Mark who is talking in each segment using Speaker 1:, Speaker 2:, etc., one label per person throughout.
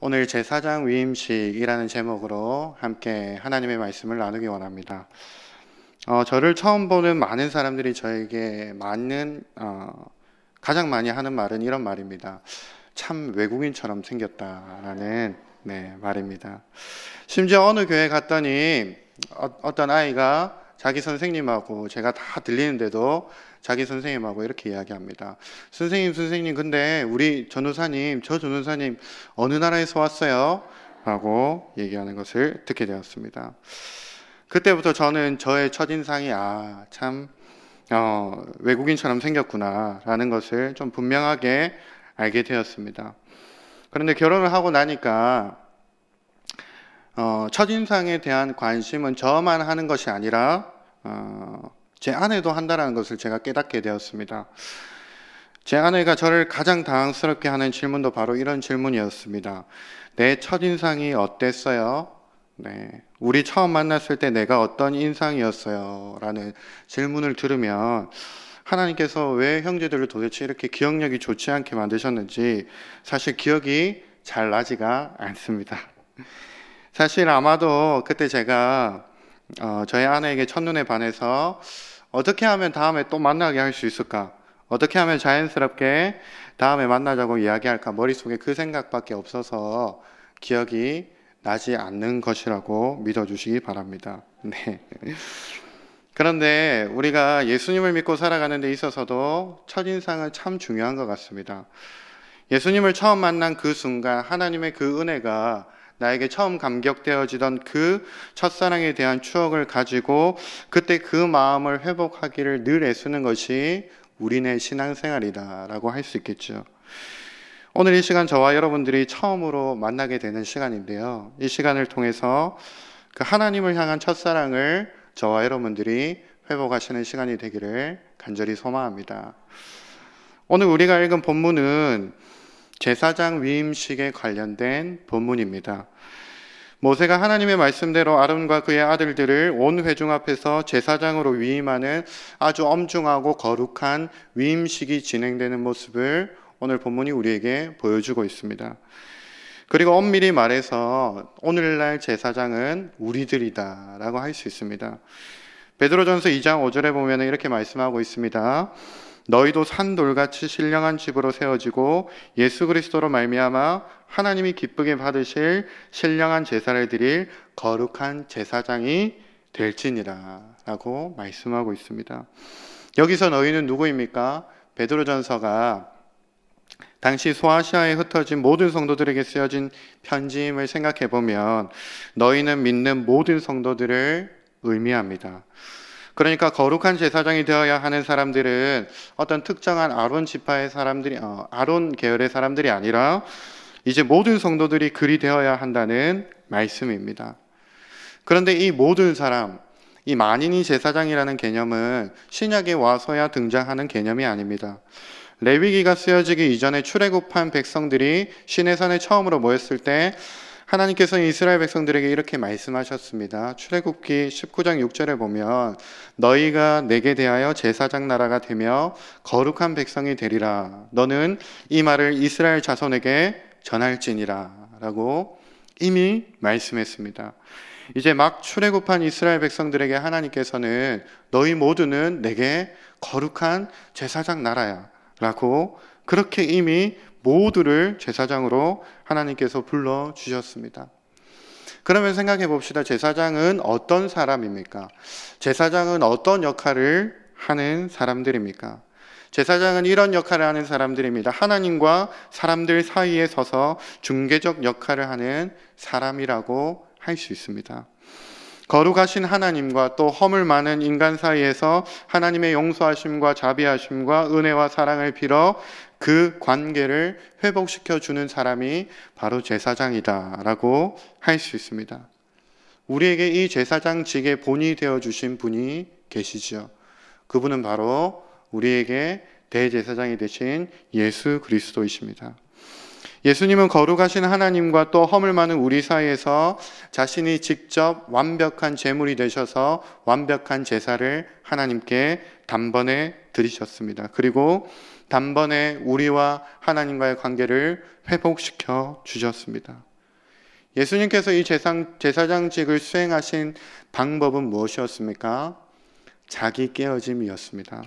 Speaker 1: 오늘 제사장 위임식이라는 제목으로 함께 하나님의 말씀을 나누기 원합니다. 저를 처음 보는 많은 사람들이 저에게 가장 많이 하는 말은 이런 말입니다. 참 외국인처럼 생겼다라는 말입니다. 심지어 어느 교회 갔더니 어떤 아이가 자기 선생님하고 제가 다 들리는데도 자기 선생님하고 이렇게 이야기합니다. 선생님, 근데 우리 전도사님, 저 전도사님 어느 나라에서 왔어요? 라고 얘기하는 것을 듣게 되었습니다. 그때부터 저는 저의 첫인상이 참 외국인처럼 생겼구나 라는 것을 좀 분명하게 알게 되었습니다. 그런데 결혼을 하고 나니까 첫인상에 대한 관심은 저만 하는 것이 아니라 제 아내도 한다는 것을 제가 깨닫게 되었습니다. 제 아내가 저를 가장 당황스럽게 하는 질문도 바로 이런 질문이었습니다. 내 첫인상이 어땠어요? 우리 처음 만났을 때 내가 어떤 인상이었어요? 라는 질문을 들으면 하나님께서 왜 형제들을 도대체 이렇게 기억력이 좋지 않게 만드셨는지 사실 기억이 잘 나지가 않습니다. 사실 아마도 그때 제가 저희 아내에게 첫눈에 반해서 어떻게 하면 다음에 또 만나게 할 수 있을까? 어떻게 하면 자연스럽게 다음에 만나자고 이야기할까? 머릿속에 그 생각밖에 없어서 기억이 나지 않는 것이라고 믿어주시기 바랍니다. 그런데 우리가 예수님을 믿고 살아가는 데 있어서도 첫인상은 참 중요한 것 같습니다. 예수님을 처음 만난 그 순간 하나님의 그 은혜가 나에게 처음 감격되어지던 그 첫사랑에 대한 추억을 가지고 그때 그 마음을 회복하기를 늘 애쓰는 것이 우리네 신앙생활이다라고 할 수 있겠죠. 오늘 이 시간 저와 여러분들이 처음으로 만나게 되는 시간인데요. 이 시간을 통해서 그 하나님을 향한 첫사랑을 저와 여러분들이 회복하시는 시간이 되기를 간절히 소망합니다. 오늘 우리가 읽은 본문은 제사장 위임식에 관련된 본문입니다. 모세가 하나님의 말씀대로 아론과 그의 아들들을 온 회중 앞에서 제사장으로 위임하는 아주 엄중하고 거룩한 위임식이 진행되는 모습을 오늘 본문이 우리에게 보여주고 있습니다. 그리고 엄밀히 말해서 오늘날 제사장은 우리들이다 라고 할 수 있습니다. 베드로전서 2장 5절에 보면 이렇게 말씀하고 있습니다. 너희도 산돌같이 신령한 집으로 세워지고 예수 그리스도로 말미암아 하나님이 기쁘게 받으실 신령한 제사를 드릴 거룩한 제사장이 될지니라 라고 말씀하고 있습니다. 여기서 너희는 누구입니까? 베드로전서가 당시 소아시아에 흩어진 모든 성도들에게 쓰여진 편지임을 생각해 보면 너희는 믿는 모든 성도들을 의미합니다. 그러니까 거룩한 제사장이 되어야 하는 사람들은 어떤 특정한 아론 지파의 사람들이, 아론 계열의 사람들이 아니라 이제 모든 성도들이 그리 되어야 한다는 말씀입니다. 그런데 이 모든 사람, 이 만인이 제사장이라는 개념은 신약에 와서야 등장하는 개념이 아닙니다. 레위기가 쓰여지기 이전에 출애굽한 백성들이 시내산에 처음으로 모였을 때 하나님께서 이스라엘 백성들에게 이렇게 말씀하셨습니다. 출애굽기 19장 6절에 보면 너희가 내게 대하여 제사장 나라가 되며 거룩한 백성이 되리라. 너는 이 말을 이스라엘 자손에게 전할지니라 라고 이미 말씀했습니다. 이제 막 출애굽한 이스라엘 백성들에게 하나님께서는 너희 모두는 내게 거룩한 제사장 나라야 라고 그렇게 이미 모두를 제사장으로 하나님께서 불러주셨습니다. 그러면 생각해 봅시다. 제사장은 어떤 사람입니까? 제사장은 어떤 역할을 하는 사람들입니까? 제사장은 이런 역할을 하는 사람들입니다. 하나님과 사람들 사이에 서서 중개적 역할을 하는 사람이라고 할 수 있습니다. 거룩하신 하나님과 또 허물 많은 인간 사이에서 하나님의 용서하심과 자비하심과 은혜와 사랑을 빌어 그 관계를 회복시켜 주는 사람이 바로 제사장이다 라고 할 수 있습니다. 우리에게 이 제사장직의 본이 되어 주신 분이 계시죠. 그분은 바로 우리에게 대제사장이 되신 예수 그리스도이십니다. 예수님은 거룩하신 하나님과 또 허물 많은 우리 사이에서 자신이 직접 완벽한 제물이 되셔서 완벽한 제사를 하나님께 단번에 드리셨습니다. 그리고 단번에 우리와 하나님과의 관계를 회복시켜 주셨습니다. 예수님께서 이 제사장직을 수행하신 방법은 무엇이었습니까? 자기 깨어짐이었습니다.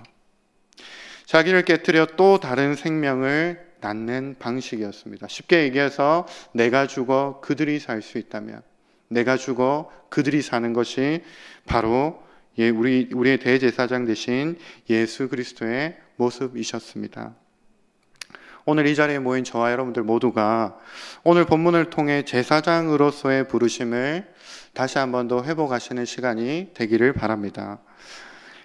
Speaker 1: 자기를 깨뜨려 또 다른 생명을 낳는 방식이었습니다. 쉽게 얘기해서 내가 죽어 그들이 살 수 있다면, 내가 죽어 그들이 사는 것이 바로 우리의 대제사장 되신 예수 그리스도의 모습이셨습니다. 오늘 이 자리에 모인 저와 여러분들 모두가 오늘 본문을 통해 제사장으로서의 부르심을 다시 한 번 더 회복하시는 시간이 되기를 바랍니다.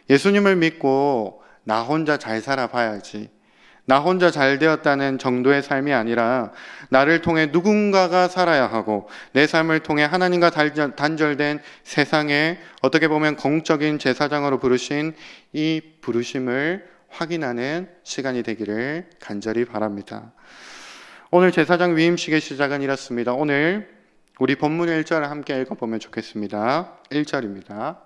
Speaker 1: 예수님을 믿고 나 혼자 잘 살아봐야지, 나 혼자 잘 되었다는 정도의 삶이 아니라 나를 통해 누군가가 살아야 하고 내 삶을 통해 하나님과 단절된 세상에 어떻게 보면 공적인 제사장으로 부르신 이 부르심을 확인하는 시간이 되기를 간절히 바랍니다. 오늘 제사장 위임식의 시작은 이렇습니다. 오늘 우리 본문 1절을 함께 읽어보면 좋겠습니다. 1절입니다.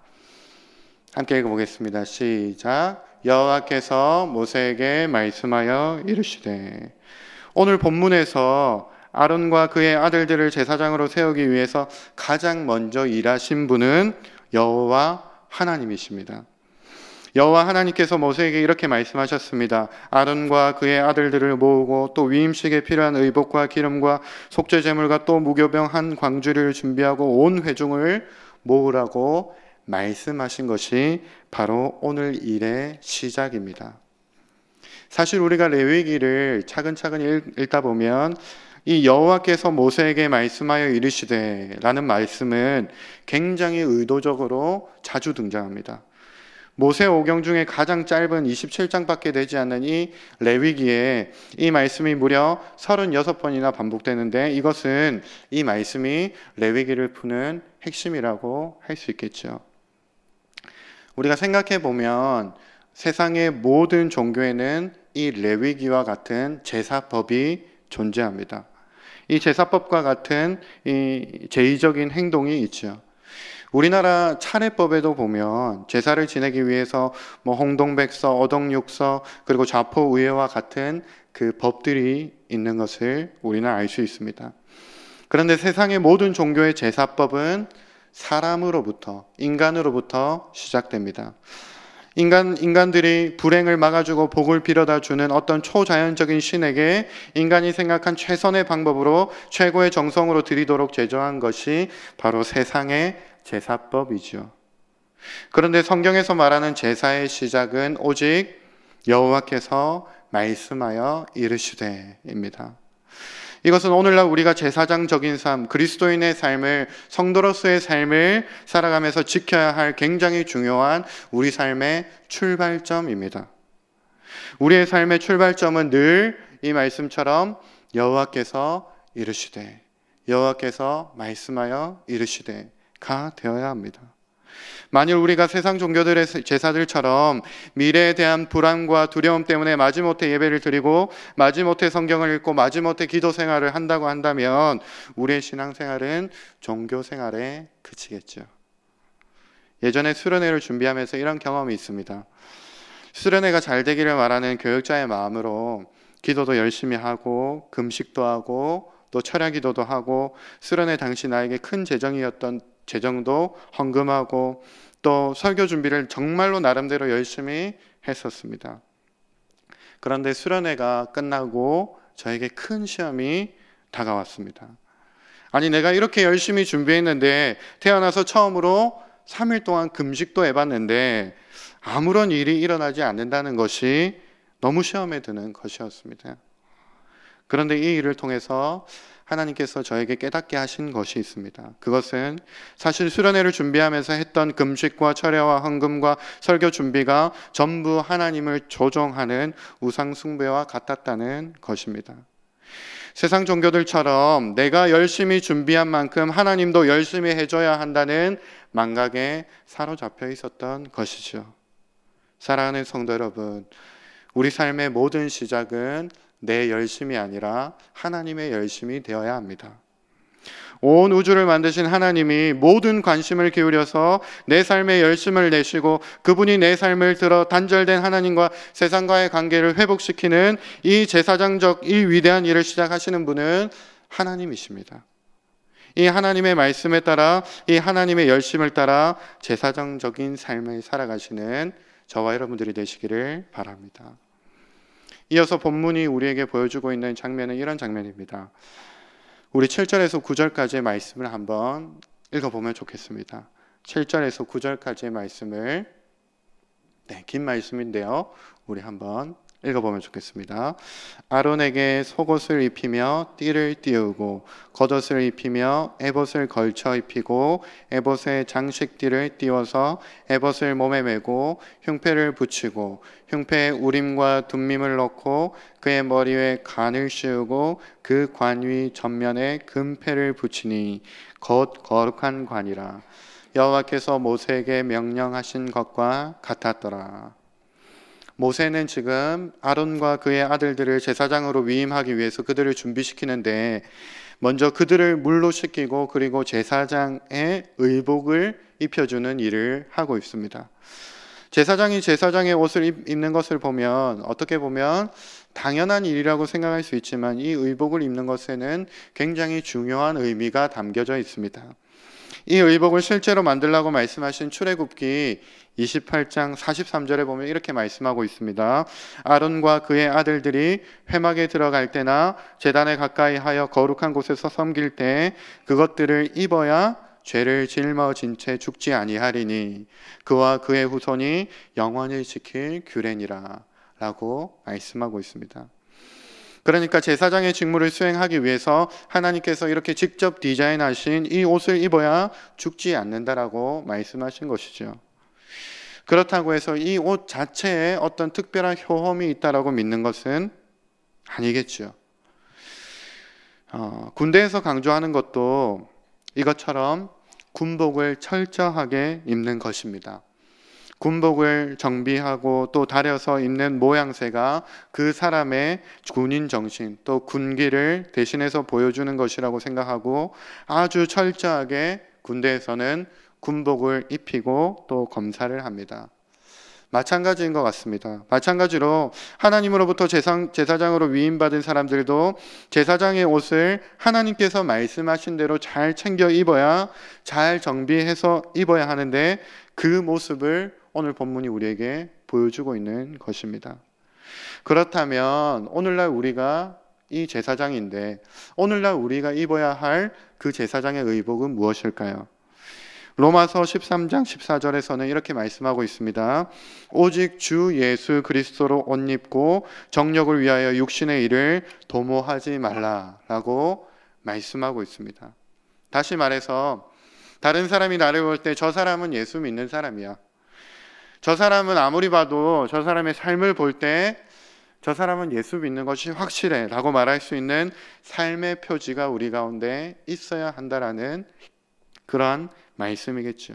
Speaker 1: 함께 읽어보겠습니다. 시작. 여호와께서 모세에게 말씀하여 이르시되. 오늘 본문에서 아론과 그의 아들들을 제사장으로 세우기 위해서 가장 먼저 일하신 분은 여호와 하나님이십니다. 여호와 하나님께서 모세에게 이렇게 말씀하셨습니다. 아론과 그의 아들들을 모으고 또 위임식에 필요한 의복과 기름과 속죄제물과 또 무교병 한 광주리를 준비하고 온 회중을 모으라고 말씀하신 것이 바로 오늘 일의 시작입니다. 사실 우리가 레위기를 차근차근 읽다 보면 이 여호와께서 모세에게 말씀하여 이르시되 라는 말씀은 굉장히 의도적으로 자주 등장합니다. 모세 오경 중에 가장 짧은 27장밖에 되지 않는 이 레위기에 이 말씀이 무려 36번이나 반복되는데 이것은 이 말씀이 레위기를 푸는 핵심이라고 할 수 있겠죠. 우리가 생각해 보면 세상의 모든 종교에는 이 레위기와 같은 제사법이 존재합니다. 이 제사법과 같은 이 제의적인 행동이 있죠. 우리나라 차례법에도 보면 제사를 지내기 위해서 홍동백서, 어덕육서, 그리고 좌포우회와 같은 그 법들이 있는 것을 우리는 알 수 있습니다. 그런데 세상의 모든 종교의 제사법은 사람으로부터, 인간으로부터 시작됩니다. 인간들이 불행을 막아주고 복을 빌어다 주는 어떤 초자연적인 신에게 인간이 생각한 최선의 방법으로 최고의 정성으로 드리도록 제정한 것이 바로 세상의 제사법이죠. 그런데 성경에서 말하는 제사의 시작은 오직 여호와께서 말씀하여 이르시되입니다. 이것은 오늘날 우리가 제사장적인 삶, 그리스도인의 삶을, 성도로서의 삶을 살아가면서 지켜야 할 굉장히 중요한 우리 삶의 출발점입니다. 우리의 삶의 출발점은 늘 이 말씀처럼 여호와께서 이르시되, 여호와께서 말씀하여 이르시되가 되어야 합니다. 만일 우리가 세상 종교들의 제사들처럼 미래에 대한 불안과 두려움 때문에 마지못해 예배를 드리고 마지못해 성경을 읽고 마지못해 기도 생활을 한다고 한다면 우리의 신앙생활은 종교생활에 그치겠죠. 예전에 수련회를 준비하면서 이런 경험이 있습니다. 수련회가 잘 되기를 바라는 교육자의 마음으로 기도도 열심히 하고 금식도 하고 또 철야기도도 하고 수련회 당시 나에게 큰 재정도 헌금하고 또 설교 준비를 정말로 나름대로 열심히 했었습니다. 그런데 수련회가 끝나고 저에게 큰 시험이 다가왔습니다. 아니, 내가 이렇게 열심히 준비했는데 태어나서 처음으로 3일 동안 금식도 해봤는데 아무런 일이 일어나지 않는다는 것이 너무 시험에 드는 것이었습니다. 그런데 이 일을 통해서 하나님께서 저에게 깨닫게 하신 것이 있습니다. 그것은 사실 수련회를 준비하면서 했던 금식과 철야와 헌금과 설교 준비가 전부 하나님을 조종하는 우상 숭배와 같았다는 것입니다. 세상 종교들처럼 내가 열심히 준비한 만큼 하나님도 열심히 해줘야 한다는 망각에 사로잡혀 있었던 것이죠. 사랑하는 성도 여러분, 우리 삶의 모든 시작은 내 열심이 아니라 하나님의 열심이 되어야 합니다. 온 우주를 만드신 하나님이 모든 관심을 기울여서 내 삶에 열심을 내시고 그분이 내 삶을 들어 단절된 하나님과 세상과의 관계를 회복시키는 이 제사장적 이 위대한 일을 시작하시는 분은 하나님이십니다. 이 하나님의 말씀에 따라, 이 하나님의 열심을 따라 제사장적인 삶을 살아가시는 저와 여러분들이 되시기를 바랍니다. 이어서 본문이 우리에게 보여주고 있는 장면은 이런 장면입니다. 우리 7절에서 9절까지의 말씀을 한번 읽어보면 좋겠습니다. 7절에서 9절까지의 말씀을, 긴 말씀인데요, 우리 한번 읽어보면 좋겠습니다. 아론에게 속옷을 입히며 띠를 띄우고 겉옷을 입히며 에봇을 걸쳐 입히고 에봇에 장식띠를 띄워서 에봇을 몸에 메고 흉패를 붙이고 흉패에 우림과 둠밈을 넣고 그의 머리에 관을 씌우고 그 관 위 전면에 금패를 붙이니 곧 거룩한 관이라. 여호와께서 모세에게 명령하신 것과 같았더라. 모세는 지금 아론과 그의 아들들을 제사장으로 위임하기 위해서 그들을 준비시키는데, 먼저 그들을 물로 씻기고 그리고 제사장의 의복을 입혀주는 일을 하고 있습니다. 제사장이 제사장의 옷을 입는 것을 보면 어떻게 보면 당연한 일이라고 생각할 수 있지만, 이 의복을 입는 것에는 굉장히 중요한 의미가 담겨져 있습니다. 이 의복을 실제로 만들라고 말씀하신 출애굽기 28장 43절에 보면 이렇게 말씀하고 있습니다. 아론과 그의 아들들이 회막에 들어갈 때나 제단에 가까이 하여 거룩한 곳에서 섬길 때 그것들을 입어야 죄를 짊어진 채 죽지 아니하리니 그와 그의 후손이 영원히 지킬 규례니라 라고 말씀하고 있습니다. 그러니까 제사장의 직무를 수행하기 위해서 하나님께서 이렇게 직접 디자인하신 이 옷을 입어야 죽지 않는다라고 말씀하신 것이죠. 그렇다고 해서 이 옷 자체에 어떤 특별한 효험이 있다라고 믿는 것은 아니겠죠. 군대에서 강조하는 것도 이것처럼 군복을 철저하게 입는 것입니다. 군복을 정비하고 또 다려서 입는 모양새가 그 사람의 군인 정신, 또 군기를 대신해서 보여주는 것이라고 생각하고 아주 철저하게 군대에서는 군복을 입히고 또 검사를 합니다. 마찬가지인 것 같습니다. 마찬가지로 하나님으로부터 제사장으로 위임받은 사람들도 제사장의 옷을 하나님께서 말씀하신 대로 잘 챙겨 입어야, 잘 정비해서 입어야 하는데, 그 모습을 오늘 본문이 우리에게 보여주고 있는 것입니다. 그렇다면 오늘날 우리가 이 제사장인데, 오늘날 우리가 입어야 할 그 제사장의 의복은 무엇일까요? 로마서 13장 14절에서는 이렇게 말씀하고 있습니다. 오직 주 예수 그리스도로 옷 입고 정력을 위하여 육신의 일을 도모하지 말라라고 말씀하고 있습니다. 다시 말해서 다른 사람이 나를 볼 때 저 사람은 예수 믿는 사람이야, 저 사람은 아무리 봐도 저 사람의 삶을 볼 때 저 사람은 예수 믿는 것이 확실해 라고 말할 수 있는 삶의 표지가 우리 가운데 있어야 한다라는 그러한 말씀이겠죠.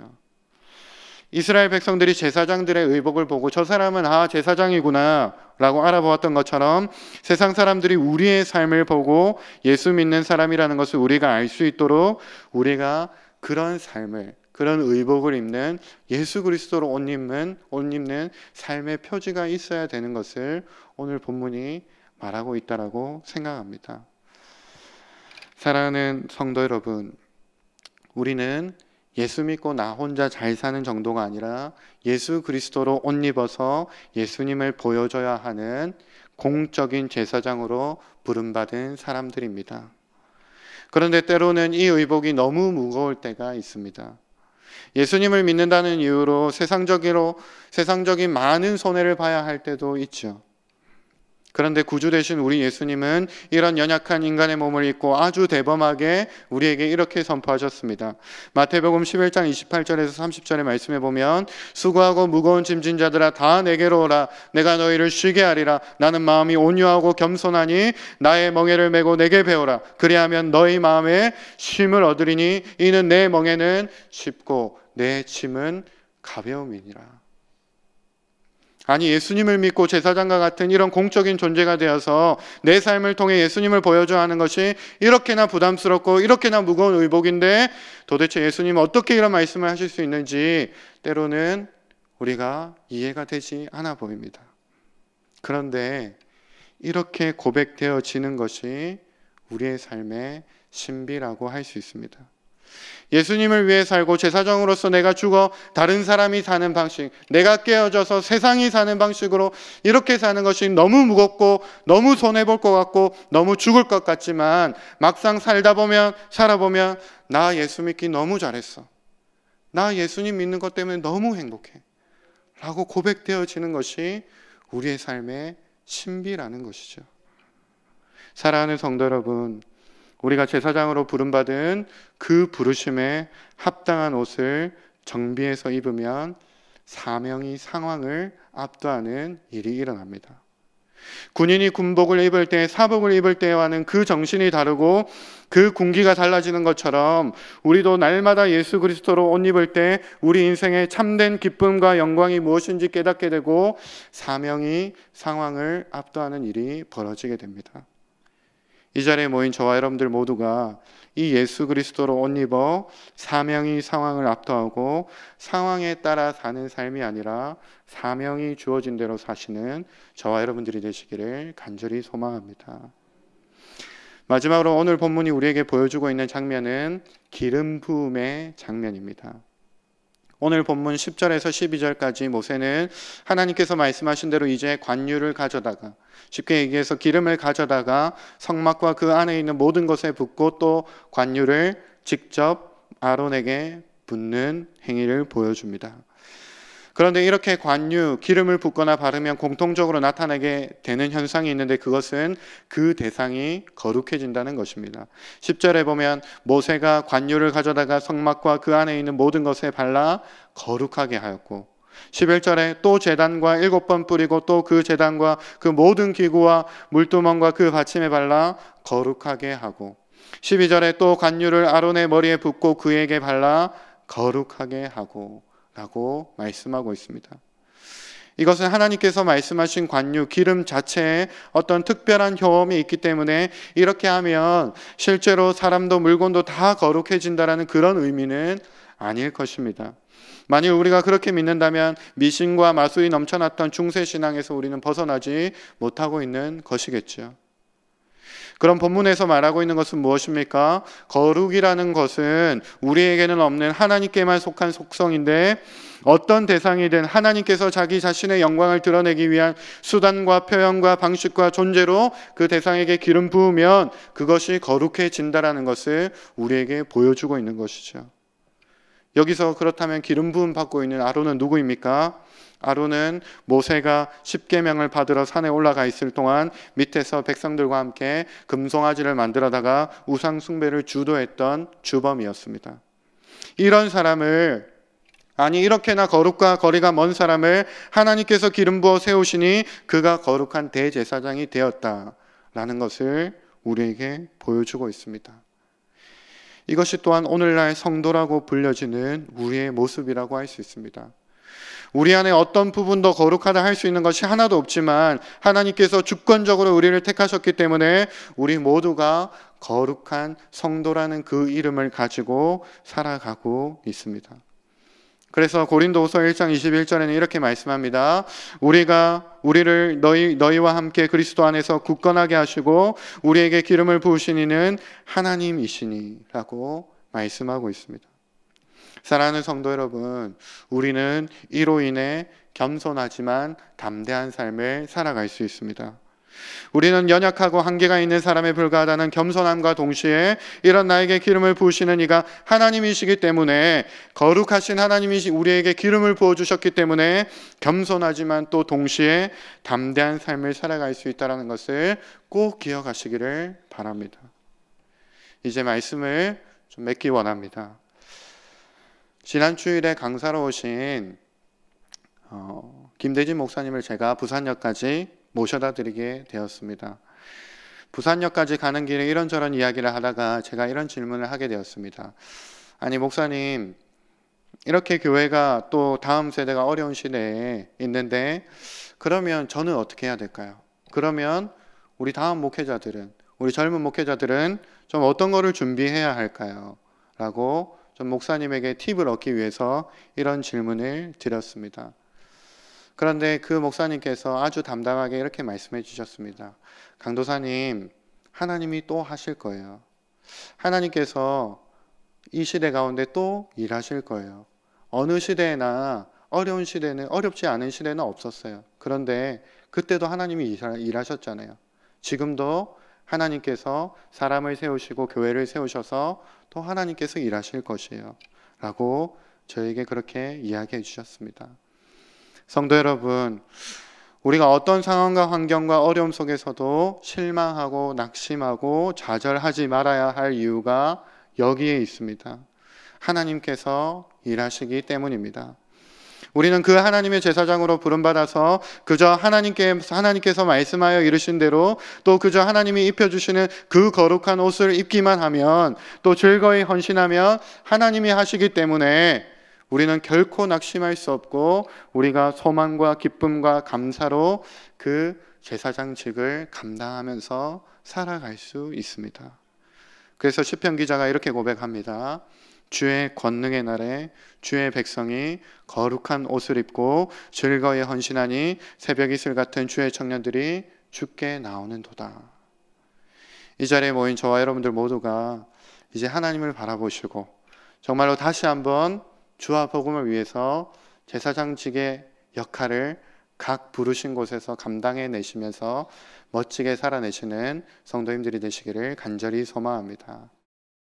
Speaker 1: 이스라엘 백성들이 제사장들의 의복을 보고 저 사람은 제사장이구나 라고 알아보았던 것처럼, 세상 사람들이 우리의 삶을 보고 예수 믿는 사람이라는 것을 우리가 알 수 있도록 우리가 그런 삶을, 그런 의복을 입는, 예수 그리스도로 옷 입는 삶의 표지가 있어야 되는 것을 오늘 본문이 말하고 있다라고 생각합니다. 사랑하는 성도 여러분, 우리는 예수 믿고 나 혼자 잘 사는 정도가 아니라 예수 그리스도로 옷 입어서 예수님을 보여줘야 하는 공적인 제사장으로 부름받은 사람들입니다. 그런데 때로는 이 의복이 너무 무거울 때가 있습니다. 예수님을 믿는다는 이유로 세상적인 많은 손해를 봐야 할 때도 있죠. 그런데 구주 되신 우리 예수님은 이런 연약한 인간의 몸을 입고 아주 대범하게 우리에게 이렇게 선포하셨습니다. 마태복음 11장 28절에서 30절의 말씀에 보면 수고하고 무거운 짐진 자들아 다 내게로 오라. 내가 너희를 쉬게 하리라. 나는 마음이 온유하고 겸손하니 나의 멍에를 메고 내게 배우라. 그리하면 너희 마음에 쉼을 얻으리니 이는 내 멍에는 쉽고 내 짐은 가벼움이니라. 아니, 예수님을 믿고 제사장과 같은 이런 공적인 존재가 되어서 내 삶을 통해 예수님을 보여줘야 하는 것이 이렇게나 부담스럽고 이렇게나 무거운 의복인데, 도대체 예수님은 어떻게 이런 말씀을 하실 수 있는지 때로는 우리가 이해가 되지 않아 보입니다. 그런데 이렇게 고백되어지는 것이 우리의 삶의 신비라고 할 수 있습니다. 예수님을 위해 살고 제사장으로서 내가 죽어 다른 사람이 사는 방식, 내가 깨어져서 세상이 사는 방식으로 이렇게 사는 것이 너무 무겁고 너무 손해볼 것 같고 너무 죽을 것 같지만 막상 살아보면 나 예수 믿기 너무 잘했어. 나 예수님 믿는 것 때문에 너무 행복해. 라고 고백되어지는 것이 우리의 삶의 신비라는 것이죠. 사랑하는 성도 여러분, 우리가 제사장으로 부름받은 그 부르심에 합당한 옷을 정비해서 입으면 사명이 상황을 압도하는 일이 일어납니다. 군인이 군복을 입을 때, 사복을 입을 때와는 그 정신이 다르고 그 군기가 달라지는 것처럼 우리도 날마다 예수 그리스도로 옷 입을 때 우리 인생의 참된 기쁨과 영광이 무엇인지 깨닫게 되고 사명이 상황을 압도하는 일이 벌어지게 됩니다. 이 자리에 모인 저와 여러분들 모두가 이 예수 그리스도로 옷 입어 사명이 상황을 압도하고 상황에 따라 사는 삶이 아니라 사명이 주어진 대로 사시는 저와 여러분들이 되시기를 간절히 소망합니다. 마지막으로 오늘 본문이 우리에게 보여주고 있는 장면은 기름 부음의 장면입니다. 오늘 본문 10절에서 12절까지 모세는 하나님께서 말씀하신 대로 이제 관유를 가져다가, 쉽게 얘기해서 기름을 가져다가 성막과 그 안에 있는 모든 것에 붓고 또 관유를 직접 아론에게 붓는 행위를 보여줍니다. 그런데 이렇게 기름을 붓거나 바르면 공통적으로 나타나게 되는 현상이 있는데 그것은 그 대상이 거룩해진다는 것입니다. 10절에 보면 모세가 관유를 가져다가 성막과 그 안에 있는 모든 것에 발라 거룩하게 하였고, 11절에 또 제단과 7번 뿌리고 또 그 제단과 그 모든 기구와 물두멍과 그 받침에 발라 거룩하게 하고, 12절에 또 관유를 아론의 머리에 붓고 그에게 발라 거룩하게 하고 라고 말씀하고 있습니다. 이것은 하나님께서 말씀하신 관유, 기름 자체에 어떤 특별한 효험이 있기 때문에 이렇게 하면 실제로 사람도 물건도 다 거룩해진다라는 그런 의미는 아닐 것입니다. 만일 우리가 그렇게 믿는다면 미신과 마술이 넘쳐났던 중세신앙에서 우리는 벗어나지 못하고 있는 것이겠죠. 그럼 본문에서 말하고 있는 것은 무엇입니까? 거룩이라는 것은 우리에게는 없는 하나님께만 속한 속성인데 어떤 대상이든 하나님께서 자기 자신의 영광을 드러내기 위한 수단과 표현과 방식과 존재로 그 대상에게 기름 부으면 그것이 거룩해진다라는 것을 우리에게 보여주고 있는 것이죠. 여기서 그렇다면 기름 부음 받고 있는 아론은 누구입니까? 아론은 모세가 십계명을 받으러 산에 올라가 있을 동안 밑에서 백성들과 함께 금송아지를 만들어다가 우상 숭배를 주도했던 주범이었습니다. 이런 사람을, 아니 이렇게나 거룩과 거리가 먼 사람을 하나님께서 기름 부어 세우시니 그가 거룩한 대제사장이 되었다라는 것을 우리에게 보여주고 있습니다. 이것이 또한 오늘날 성도라고 불려지는 우리의 모습이라고 할 수 있습니다. 우리 안에 어떤 부분도 거룩하다 할 수 있는 것이 하나도 없지만 하나님께서 주권적으로 우리를 택하셨기 때문에 우리 모두가 거룩한 성도라는 그 이름을 가지고 살아가고 있습니다. 그래서 고린도후서 1장 21절에는 이렇게 말씀합니다. 우리를 너희와 함께 그리스도 안에서 굳건하게 하시고 우리에게 기름을 부으신 이는 하나님이시니라고 말씀하고 있습니다. 사랑하는 성도 여러분, 우리는 이로 인해 겸손하지만 담대한 삶을 살아갈 수 있습니다. 우리는 연약하고 한계가 있는 사람에 불과하다는 겸손함과 동시에 이런 나에게 기름을 부으시는 이가 하나님이시기 때문에, 거룩하신 하나님이 우리에게 기름을 부어주셨기 때문에 겸손하지만 또 동시에 담대한 삶을 살아갈 수 있다는 것을 꼭 기억하시기를 바랍니다. 이제 말씀을 좀 맺기 원합니다. 지난 주일에 강사로 오신 김대진 목사님을 제가 부산역까지 모셔다 드리게 되었습니다. 부산역까지 가는 길에 이런저런 이야기를 하다가 제가 이런 질문을 하게 되었습니다. 아니 목사님, 이렇게 교회가 또 다음 세대가 어려운 시대에 있는데 그러면 저는 어떻게 해야 될까요? 그러면 우리 다음 목회자들은, 우리 젊은 목회자들은 좀 어떤 거를 준비해야 할까요? 라고 좀 목사님에게 팁을 얻기 위해서 이런 질문을 드렸습니다. 그런데 그 목사님께서 아주 담담하게 이렇게 말씀해 주셨습니다. 강도사님, 하나님이 또 하실 거예요. 하나님께서 이 시대 가운데 또 일하실 거예요. 어느 시대나 어려운 시대는, 어렵지 않은 시대는 없었어요. 그런데 그때도 하나님이 일하셨잖아요. 지금도 하나님께서 사람을 세우시고 교회를 세우셔서 또 하나님께서 일하실 것이에요 라고 저에게 그렇게 이야기해 주셨습니다. 성도 여러분, 우리가 어떤 상황과 환경과 어려움 속에서도 실망하고 낙심하고 좌절하지 말아야 할 이유가 여기에 있습니다. 하나님께서 일하시기 때문입니다. 우리는 그 하나님의 제사장으로 부름받아서 그저 하나님께서 말씀하여 이르신 대로 또 그저 하나님이 입혀주시는 그 거룩한 옷을 입기만 하면 또 즐거이 헌신하면 하나님이 하시기 때문에 우리는 결코 낙심할 수 없고 우리가 소망과 기쁨과 감사로 그 제사장직을 감당하면서 살아갈 수 있습니다. 그래서 시편 기자가 이렇게 고백합니다. 주의 권능의 날에 주의 백성이 거룩한 옷을 입고 즐거이 헌신하니 새벽 이슬 같은 주의 청년들이 주께 나오는도다. 이 자리에 모인 저와 여러분들 모두가 이제 하나님을 바라보시고 정말로 다시 한번 주와 복음을 위해서 제사장직의 역할을 각 부르신 곳에서 감당해 내시면서 멋지게 살아내시는 성도님들이 되시기를 간절히 소망합니다.